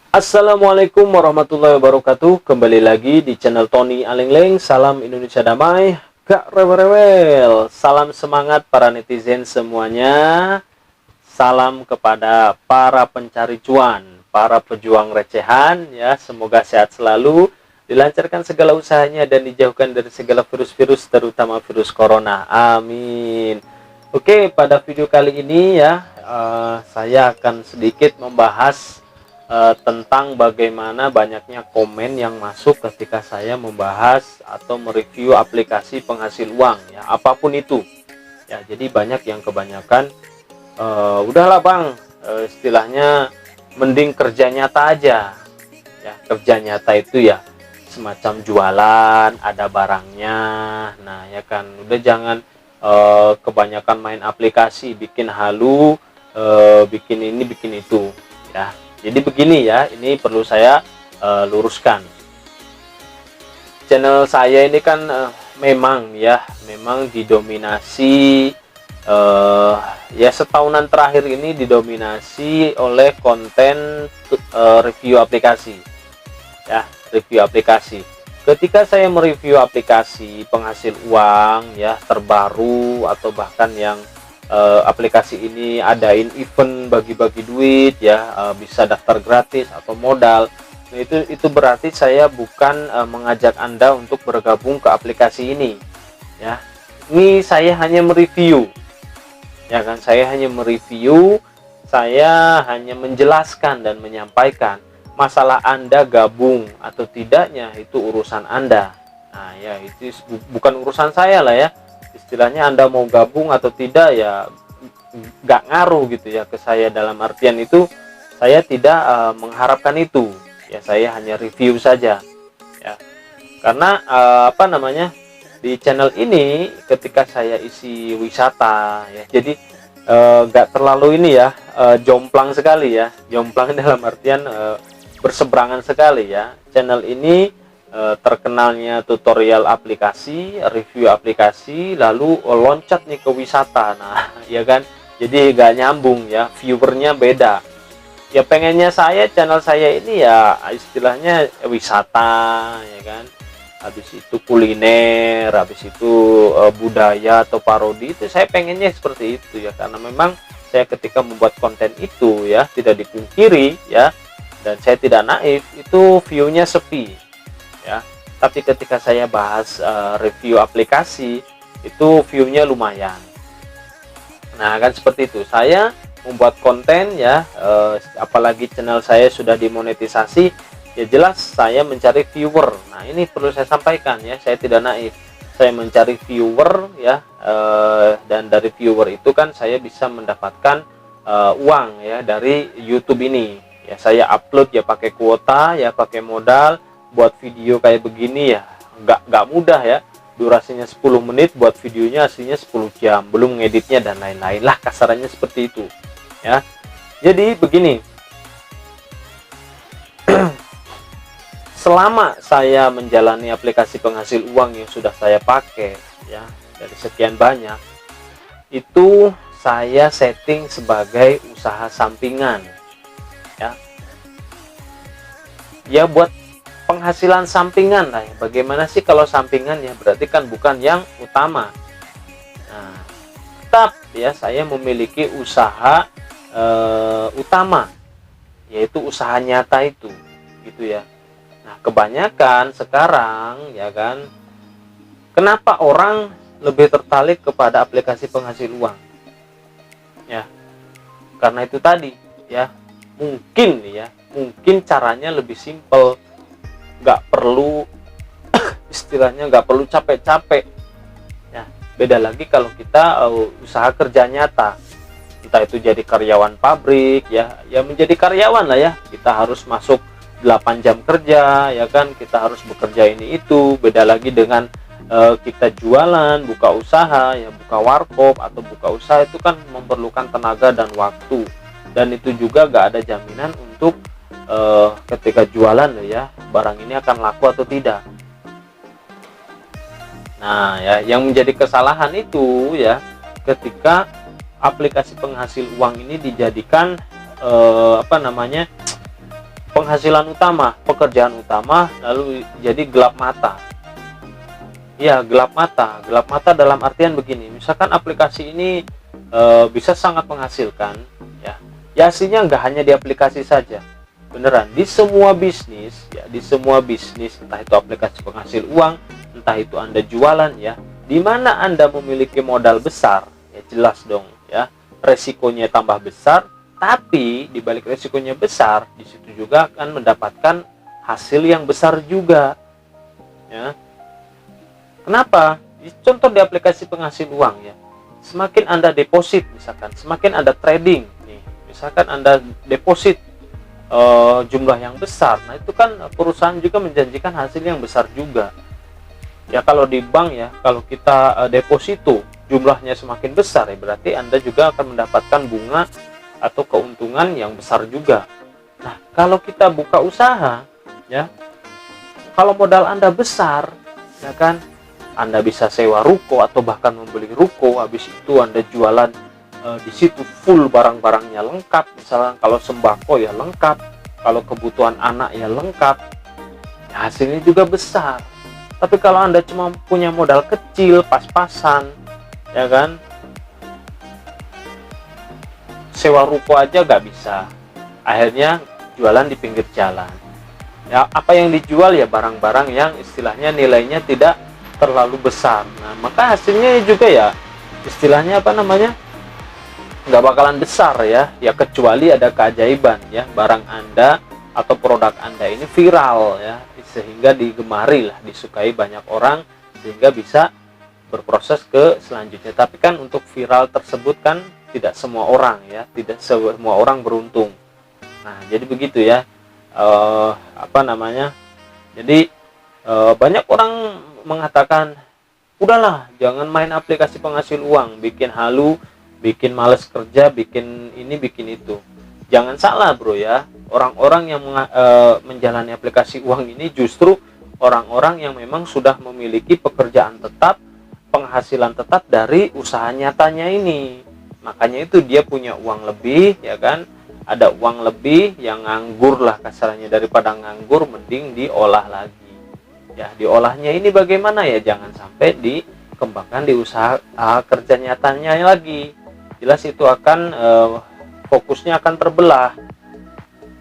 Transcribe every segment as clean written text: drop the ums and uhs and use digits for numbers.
Assalamualaikum warahmatullahi wabarakatuh. Kembali lagi di channel Tony Alengleng. Salam Indonesia damai, gak rewel-rewel. Salam semangat para netizen semuanya. Salam kepada para pencari cuan, para pejuang recehan ya. Semoga sehat selalu, dilancarkan segala usahanya dan dijauhkan dari segala virus-virus, terutama virus corona. Amin. Oke, pada video kali ini ya, saya akan sedikit membahas tentang bagaimana banyaknya komen yang masuk ketika saya membahas atau mereview aplikasi penghasil uang ya, apapun itu ya. Jadi banyak yang kebanyakan udahlah bang, istilahnya mending kerja nyata aja ya. Kerja nyata itu ya semacam jualan, ada barangnya, nah ya kan, udah jangan kebanyakan main aplikasi, bikin halu, bikin ini bikin itu ya. Jadi begini ya, ini perlu saya luruskan. Channel saya ini kan memang didominasi ya, setahunan terakhir ini didominasi oleh konten review aplikasi. Ya, review aplikasi. Ketika saya mereview aplikasi penghasil uang ya terbaru, atau bahkan yang aplikasi ini adain event bagi-bagi duit ya, bisa daftar gratis atau modal. Nah, itu berarti saya bukan mengajak Anda untuk bergabung ke aplikasi ini ya. Ini saya hanya mereview ya kan, saya hanya mereview, saya hanya menjelaskan dan menyampaikan. Masalah Anda gabung atau tidaknya itu urusan Anda. Nah ya, itu bukan urusan saya lah ya. Istilahnya Anda mau gabung atau tidak ya nggak ngaruh gitu ya ke saya. Dalam artian itu saya tidak mengharapkan itu ya, saya hanya review saja ya. Karena di channel ini ketika saya isi wisata ya, jadi nggak terlalu ini ya, jomplang sekali ya, jomplang dalam artian berseberangan sekali ya. Channel ini terkenalnya tutorial aplikasi, review aplikasi, lalu loncat nih ke wisata. Nah ya kan, jadi gak nyambung ya, viewernya beda ya. Pengennya saya, channel saya ini ya istilahnya wisata ya kan, habis itu kuliner, habis itu budaya atau parodi. Itu saya pengennya seperti itu ya, karena memang saya ketika membuat konten itu ya, tidak dipungkiri ya, dan saya tidak naif, itu view-nya sepi ya. Tapi ketika saya bahas review aplikasi, itu view-nya lumayan. Nah kan seperti itu, saya membuat konten ya, apalagi channel saya sudah dimonetisasi ya, jelas saya mencari viewer. Nah ini perlu saya sampaikan ya, saya tidak naif, saya mencari viewer ya, dan dari viewer itu kan saya bisa mendapatkan uang ya dari YouTube ini ya. Saya upload ya pakai kuota ya, pakai modal. Buat video kayak begini ya nggak mudah ya, durasinya 10 menit, buat videonya aslinya 10 jam, belum ngeditnya dan lain-lain lah, kasarannya seperti itu ya. Jadi begini, selama saya menjalani aplikasi penghasil uang yang sudah saya pakai ya, dari sekian banyak, itu saya setting sebagai usaha sampingan ya, buat penghasilan sampingan lah ya. Bagaimana sih kalau sampingan ya, berarti kan bukan yang utama. Nah tetap ya, saya memiliki usaha utama, yaitu usaha nyata itu gitu ya. Nah kebanyakan sekarang ya kan, kenapa orang lebih tertarik kepada aplikasi penghasil uang ya, karena itu tadi ya, mungkin caranya lebih simpel, nggak perlu istilahnya nggak perlu capek-capek ya. Beda lagi kalau kita usaha kerja nyata, entah itu jadi karyawan pabrik ya, menjadi karyawan lah ya, kita harus masuk 8 jam kerja ya kan, kita harus bekerja ini itu. Beda lagi dengan kita jualan, buka usaha ya, buka warkop atau buka usaha, itu kan memerlukan tenaga dan waktu, dan itu juga nggak ada jaminan untuk ketika jualan ya, barang ini akan laku atau tidak. Nah ya, yang menjadi kesalahan itu ya, ketika aplikasi penghasil uang ini dijadikan penghasilan utama, pekerjaan utama, lalu jadi gelap mata. Ya, gelap mata. Gelap mata dalam artian begini, misalkan aplikasi ini bisa sangat menghasilkan, ya. Ya aslinya nggak hanya di aplikasi saja, beneran di semua bisnis, ya, di semua bisnis, entah itu aplikasi penghasil uang, entah itu Anda jualan, ya, di mana Anda memiliki modal besar, ya jelas dong, ya, resikonya tambah besar. Tapi di balik resikonya besar, di situ juga akan mendapatkan hasil yang besar juga. Ya. Kenapa? Contoh di aplikasi penghasil uang, ya. Semakin Anda deposit, misalkan, semakin Anda trading, nih, misalkan Anda deposit jumlah yang besar, nah itu kan perusahaan juga menjanjikan hasil yang besar juga. Ya kalau di bank, ya, kalau kita deposito jumlahnya semakin besar, ya berarti Anda juga akan mendapatkan bunga atau keuntungan yang besar juga. Nah, kalau kita buka usaha, ya, kalau modal Anda besar, ya kan, Anda bisa sewa ruko atau bahkan membeli ruko, habis itu Anda jualan di situ full barang-barangnya lengkap, misalnya kalau sembako ya lengkap, kalau kebutuhan anak ya lengkap, ya hasilnya juga besar. Tapi kalau Anda cuma punya modal kecil, pas-pasan, ya kan, sewa ruko aja nggak bisa, akhirnya jualan di pinggir jalan. Ya, apa yang dijual ya barang-barang yang istilahnya nilainya tidak terlalu besar. Nah, maka hasilnya juga ya istilahnya apa namanya, nggak bakalan besar, ya. Ya kecuali ada keajaiban, ya, barang Anda atau produk Anda ini viral, ya, sehingga digemari lah, disukai banyak orang sehingga bisa berproses ke selanjutnya. Tapi kan untuk viral tersebut kan tidak semua orang, ya, tidak semua orang beruntung. Nah, jadi begitu, ya. Apa namanya? Jadi banyak orang mengatakan, udahlah, jangan main aplikasi penghasil uang, bikin halu, bikin males kerja, bikin ini, bikin itu. Jangan salah, bro, ya. Orang-orang yang menjalani aplikasi uang ini justru orang-orang yang memang sudah memiliki pekerjaan tetap, penghasilan tetap dari usaha nyatanya ini. Makanya itu dia punya uang lebih, ya kan, ada uang lebih, yang nganggur lah kasarnya, daripada nganggur mending diolah lagi, ya. Diolahnya ini bagaimana, ya, jangan sampai dikembangkan di usaha kerja nyatanya lagi. Jelas itu akan fokusnya akan terbelah.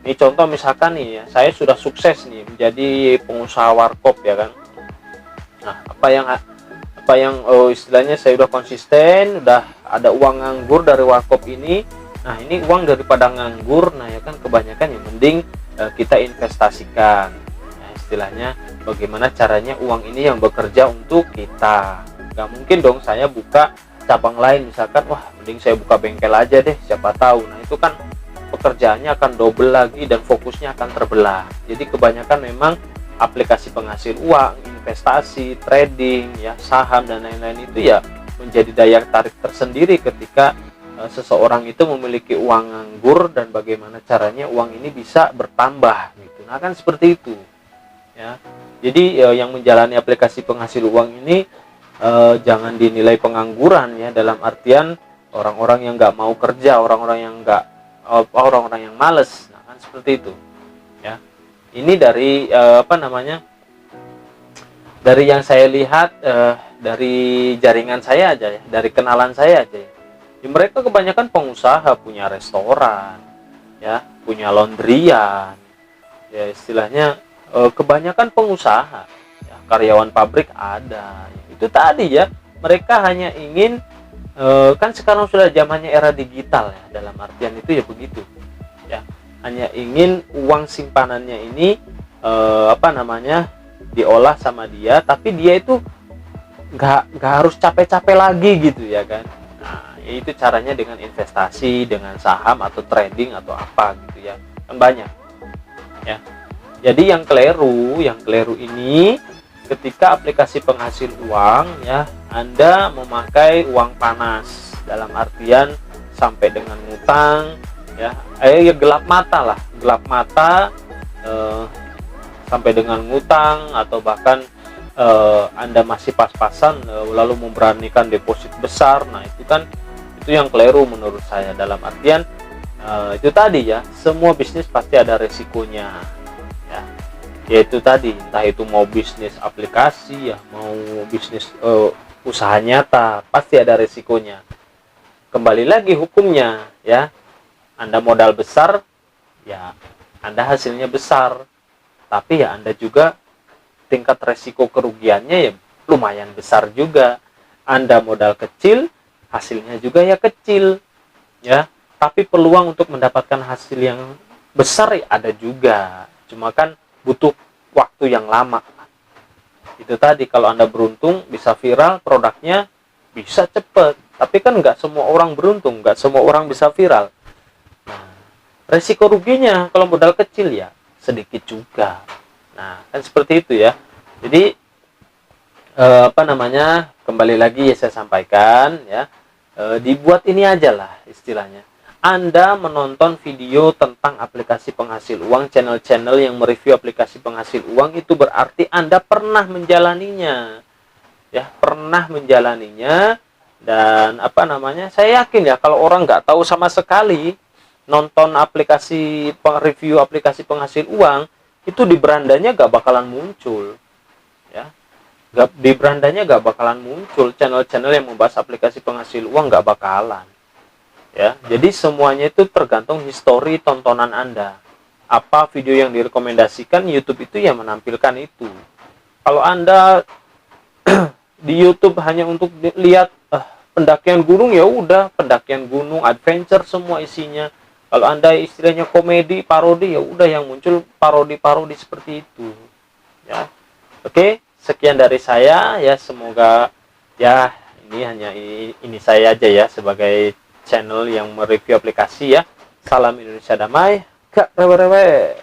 Ini contoh misalkan nih, ya, saya sudah sukses nih menjadi pengusaha warkop, ya kan. Nah, apa yang istilahnya saya udah konsisten, udah ada uang nganggur dari warkop ini. Nah, ini uang daripada nganggur, nah ya kan kebanyakan ya mending kita investasikan. Nah, istilahnya bagaimana caranya uang ini yang bekerja untuk kita. Gak mungkin dong saya buka cabang lain, misalkan, wah mending saya buka bengkel aja deh, siapa tahu. Nah, itu kan pekerjaannya akan double lagi dan fokusnya akan terbelah. Jadi kebanyakan memang aplikasi penghasil uang, investasi, trading, ya, saham dan lain-lain itu ya menjadi daya tarik tersendiri ketika seseorang itu memiliki uang nganggur dan bagaimana caranya uang ini bisa bertambah gitu. Nah, kan seperti itu, ya. Jadi yang menjalani aplikasi penghasil uang ini jangan dinilai pengangguran, ya, dalam artian orang-orang yang nggak mau kerja, orang-orang yang males. Nah, kan seperti itu, ya. Ini dari apa namanya, dari yang saya lihat, dari jaringan saya aja, ya, dari kenalan saya aja, ya. Mereka kebanyakan pengusaha, punya restoran, ya, punya laundryan, ya, istilahnya kebanyakan pengusaha, ya, karyawan pabrik ada, ya. Itu tadi, ya, mereka hanya ingin kan sekarang sudah zamannya era digital, ya, dalam artian itu ya begitu, ya, hanya ingin uang simpanannya ini apa namanya, diolah sama dia, tapi dia itu nggak harus capek-capek lagi gitu, ya kan. Nah, itu caranya dengan investasi, dengan saham atau trading atau apa gitu, ya, kan banyak, ya. Jadi yang keliru ini ketika aplikasi penghasil uang, ya, Anda memakai uang panas, dalam artian sampai dengan ngutang, ya, ya gelap mata lah, sampai dengan ngutang, atau bahkan Anda masih pas-pasan lalu memberanikan deposit besar. Nah, itu yang keliru menurut saya, dalam artian Itu tadi ya, semua bisnis pasti ada resikonya ya, yaitu tadi, entah itu mau bisnis aplikasi ya, mau bisnis usaha nyata, pasti ada resikonya. Kembali lagi hukumnya ya, Anda modal besar ya, Anda hasilnya besar, tapi ya Anda juga tingkat resiko kerugiannya ya lumayan besar juga. Anda modal kecil, hasilnya juga ya kecil ya, tapi peluang untuk mendapatkan hasil yang besar ya ada juga, cuma kan butuh waktu yang lama. Itu tadi, kalau Anda beruntung bisa viral produknya, bisa cepet, tapi kan nggak semua orang beruntung, nggak semua orang bisa viral. Nah, resiko ruginya kalau modal kecil ya sedikit juga. Nah, kan seperti itu ya. Jadi kembali lagi ya saya sampaikan ya, dibuat ini aja lah istilahnya. Anda menonton video tentang aplikasi penghasil uang, channel-channel yang mereview aplikasi penghasil uang, itu berarti Anda pernah menjalaninya ya, pernah menjalaninya. Dan saya yakin ya, kalau orang nggak tahu sama sekali nonton aplikasi review aplikasi penghasil uang, itu di berandanya nggak bakalan muncul ya, di berandanya nggak bakalan muncul channel-channel yang membahas aplikasi penghasil uang, nggak bakalan ya. Jadi semuanya itu tergantung histori tontonan Anda. Apa video yang direkomendasikan YouTube itu ya menampilkan itu. Kalau Anda di YouTube hanya untuk lihat pendakian gunung, ya udah pendakian gunung, adventure semua isinya. Kalau Anda istilahnya komedi, parodi, ya udah yang muncul parodi-parodi seperti itu. Ya. Oke, sekian dari saya ya, semoga ya ini saya aja ya sebagai channel yang mereview aplikasi ya. Salam Indonesia damai, gak rewe-rewe.